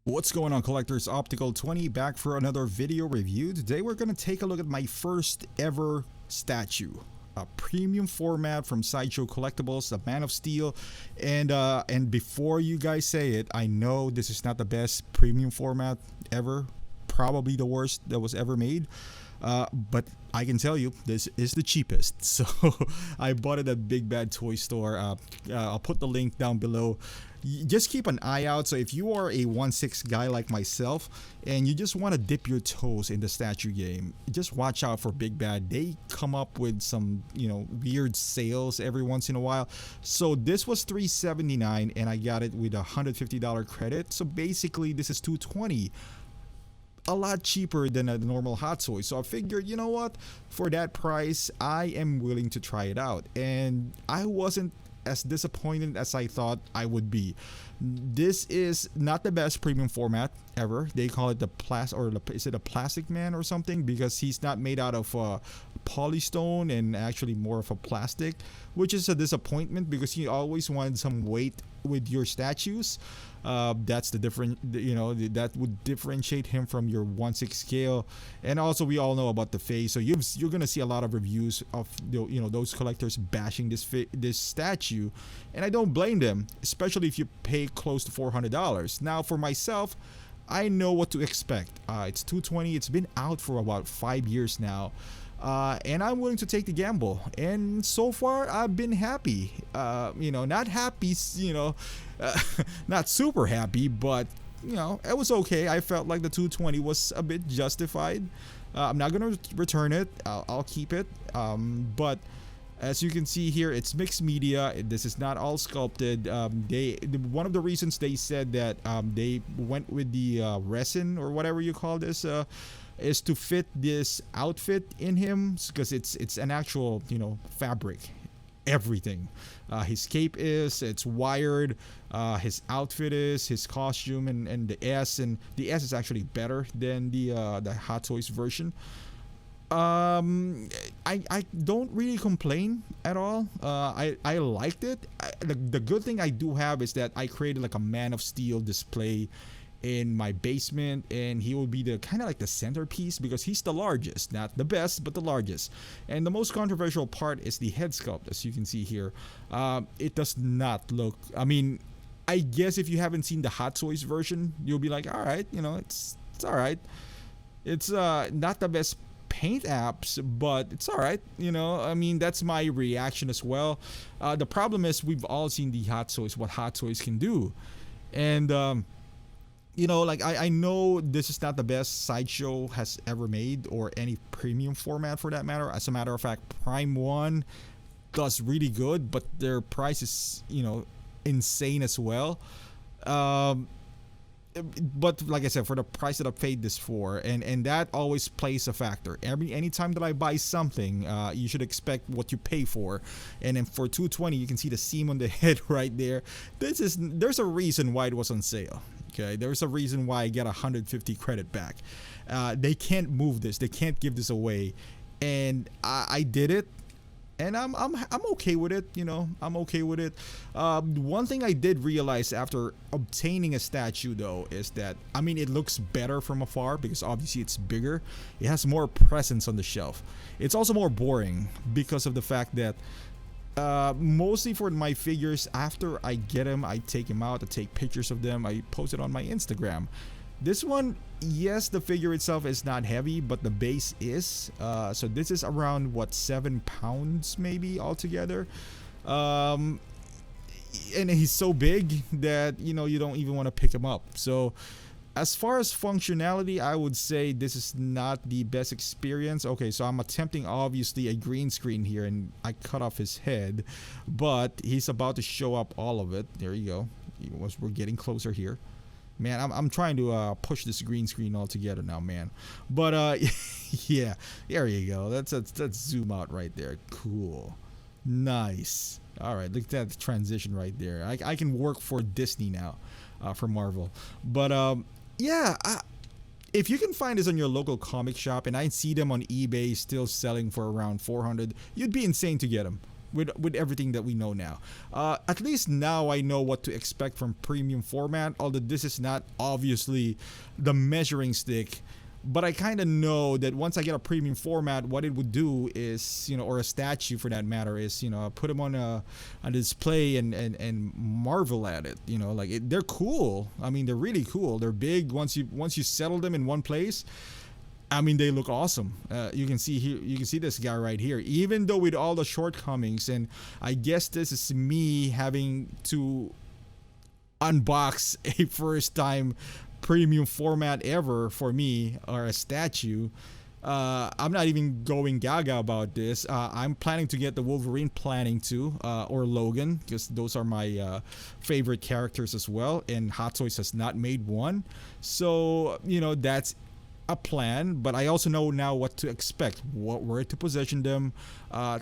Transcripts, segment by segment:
What's going on, collectors? Optical 20 back for another video review. Today we're going to take a look at my first ever statue, a premium format from Sideshow Collectibles, the Man of Steel. And before you guys say it, I know this is not the best premium format ever, probably the worst that was ever made. But I can tell you this is the cheapest, so I bought it at Big Bad Toy Store. I'll put the link down below. Just keep an eye out. So if you are a 1/6 guy like myself and you just want to dip your toes in the statue game, just watch out for Big Bad. They come up with some weird sales every once in a while. So this was $379 and I got it with a $150 credit, so basically this is $220, a lot cheaper than a normal Hot Toy. So I figured, you know what, for that price I am willing to try it out, and I wasn't as disappointed as I thought I would be. This is not the best premium format ever. They call it the is it a plastic man or something, because he's not made out of polystone and actually more of a plastic, which is a disappointment because you always wanted some weight with your statues. That's the different, that would differentiate him from your 1/6 scale. And also we all know about the face, so you're gonna see a lot of reviews of those collectors bashing this statue, and I don't blame them, especially if you pay close to $400. Now for myself, I know what to expect. It's $220. It's been out for about 5 years now. And I'm willing to take the gamble, and so far I've been happy. Not happy, not super happy, but it was okay. I felt like the 220 was a bit justified. I'm not gonna return it. I'll keep it. But as you can see here, it's mixed media. This is not all sculpted. One of the reasons they said that they went with the resin or whatever you call this is to fit this outfit in him, because it's an actual fabric. Everything, his cape it's wired, his outfit his costume, and the S is actually better than the Hot Toys version. I don't really complain at all. I liked it. The good thing I do have is that I created like a Man of Steel display in my basement, and he will be the kind of like the centerpiece because he's the largest, not the best but the largest. And the most controversial part is the head sculpt. As you can see here, it does not look, I guess if you haven't seen the Hot Toys version, you'll be like, all right, it's all right. It's not the best paint apps, but it's all right. That's my reaction as well. The problem is we've all seen the Hot Toys, what Hot Toys can do, and I know this is not the best Sideshow has ever made, or any premium format for that matter. As a matter of fact, Prime 1 does really good, but their price is insane as well. But like I said, for the price that I paid this for, and that always plays a factor. Anytime that I buy something, you should expect what you pay for. And then for $220, you can see the seam on the head right there. There's a reason why it was on sale. Okay, there's a reason why I get 150 credit back. They can't move this. They can't give this away, and I did it. And I'm okay with it. I'm okay with it. One thing I did realize after obtaining a statue though is that it looks better from afar because obviously it's bigger. It has more presence on the shelf. It's also more boring because of the fact that mostly for my figures, after I get them, I take them out, I take pictures of them, I post it on my Instagram. This one, yes, the figure itself is not heavy, but the base is. So this is around 7 pounds maybe altogether. And he's so big that you don't even want to pick him up. So as far as functionality, I would say this is not the best experience. Okay, so I'm attempting obviously a green screen here, and I cut off his head, but he's about to show up all of it. There you go. We're getting closer here. Man, I'm trying to push this green screen all together now, man. But yeah, there you go. Let's zoom out right there. Cool, nice. All right, look at that transition right there. I can work for Disney now, for Marvel. But yeah, if you can find this on your local comic shop, and I see them on eBay still selling for around $400, you'd be insane to get them. with everything that we know now. At least now I know what to expect from premium format, although this is not obviously the measuring stick. But I kind of know that once I get a premium format, what it would do is, or a statue for that matter, is, put them on a display and marvel at it. They're cool. I mean, they're really cool. They're big. Once you settle them in one place, I mean, they look awesome. You can see here, you can see this guy right here. Even though with all the shortcomings, and I guess this is me having to unbox a first time premium format ever for me, or a statue. I'm not even going gaga about this. I'm planning to get the Wolverine planning too, or Logan, because those are my favorite characters as well, and Hot Toys has not made one. So that's a plan, but I also know now what to expect, where to position them.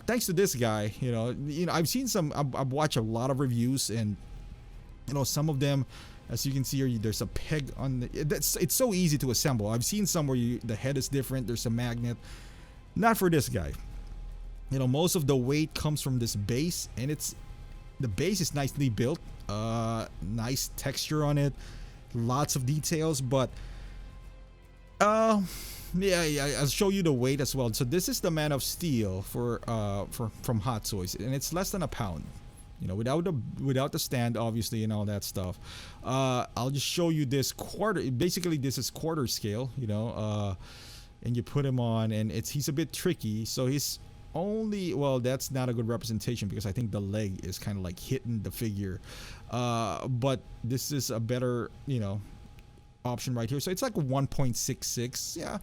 Thanks to this guy, I've seen I've watched a lot of reviews, and some of them, as you can see here, there's a peg on it's so easy to assemble. I've seen some where the head is different, there's a magnet. Not for this guy. Most of the weight comes from this base, and the base is nicely built, nice texture on it, lots of details, but yeah, I'll show you the weight as well. So this is the Man of Steel from Hot Toys, and it's less than a pound. Without the stand, obviously, and all that stuff. I'll just show you this quarter. Basically, this is quarter scale, and you put him on, and he's a bit tricky. So he's only, well, that's not a good representation because I think the leg is kind of like hitting the figure. But this is a better, option right here. So it's like 1.66. Yeah.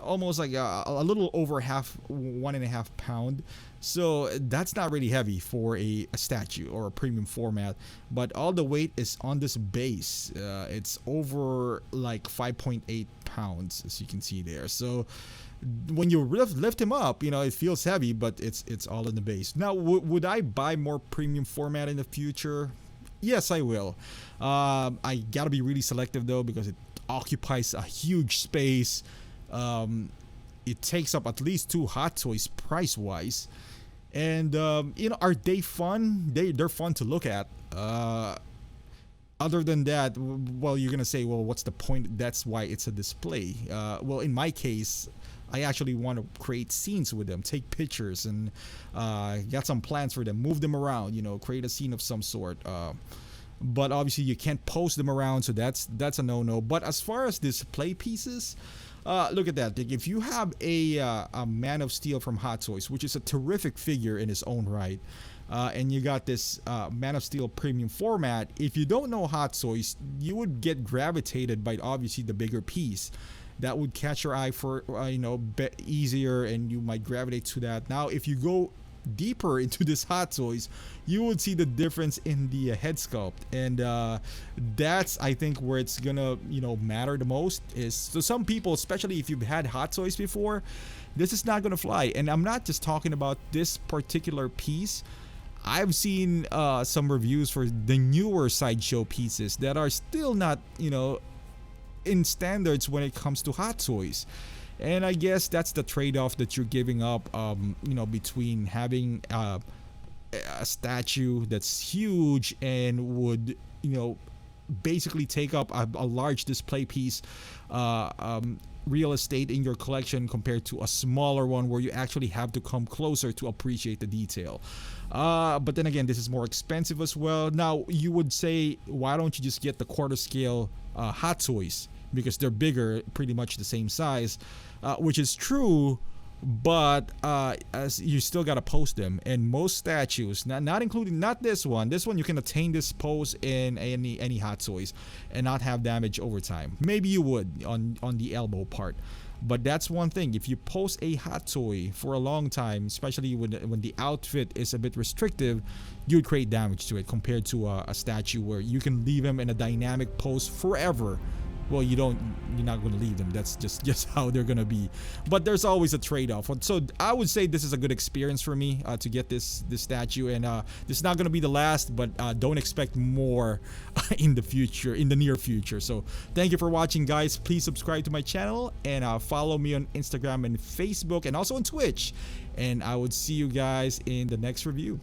Almost like a little over 1.5 pound. So that's not really heavy for a statue or a premium format, but all the weight is on this base. It's over like 5.8 pounds, as you can see there. So when you lift him up, it feels heavy, but it's all in the base. Now, would I buy more premium format in the future? Yes, I will. I gotta be really selective though, because it occupies a huge space. It takes up at least 2 Hot Toys price wise, and are they fun? They're fun to look at. Other than that, well, you're gonna say, well, what's the point? That's why it's a display. Well, in my case, I actually want to create scenes with them, take pictures, and got some plans for them, move them around, create a scene of some sort. But obviously you can't post them around, so that's a no-no. But as far as display pieces, look at that. If you have a Man of Steel from Hot Toys, which is a terrific figure in its own right, and you got this Man of Steel premium format, if you don't know Hot Toys, you would get gravitated by obviously the bigger piece. That would catch your eye for easier, and you might gravitate to that. Now, if you go deeper into this Hot Toys, you would see the difference in the head sculpt, and that's, I think, where it's gonna matter the most. Is to some people, especially if you've had Hot Toys before, this is not gonna fly. And I'm not just talking about this particular piece. I've seen some reviews for the newer Sideshow pieces that are still not in standards when it comes to Hot Toys. And I guess that's the trade-off that you're giving up, between having a statue that's huge and would, basically take up a large display piece, real estate in your collection, compared to a smaller one where you actually have to come closer to appreciate the detail. But then again, this is more expensive as well. Now, you would say, why don't you just get the quarter scale Hot Toys? Because they're bigger, pretty much the same size, which is true, but as you still gotta post them. And most statues, not including, not this one. This one you can attain this pose in any Hot Toys and not have damage over time. Maybe you would on the elbow part, but that's one thing. If you post a Hot Toy for a long time, especially when the outfit is a bit restrictive, you would create damage to it compared to a statue where you can leave him in a dynamic pose forever. well, you're not going to leave them. That's just how they're going to be. But there's always a trade-off. So I would say this is a good experience for me to get this statue, and this is not going to be the last, but don't expect more in the future, in the near future. So thank you for watching, guys. Please subscribe to my channel and follow me on Instagram and Facebook and also on Twitch, and I would see you guys in the next review.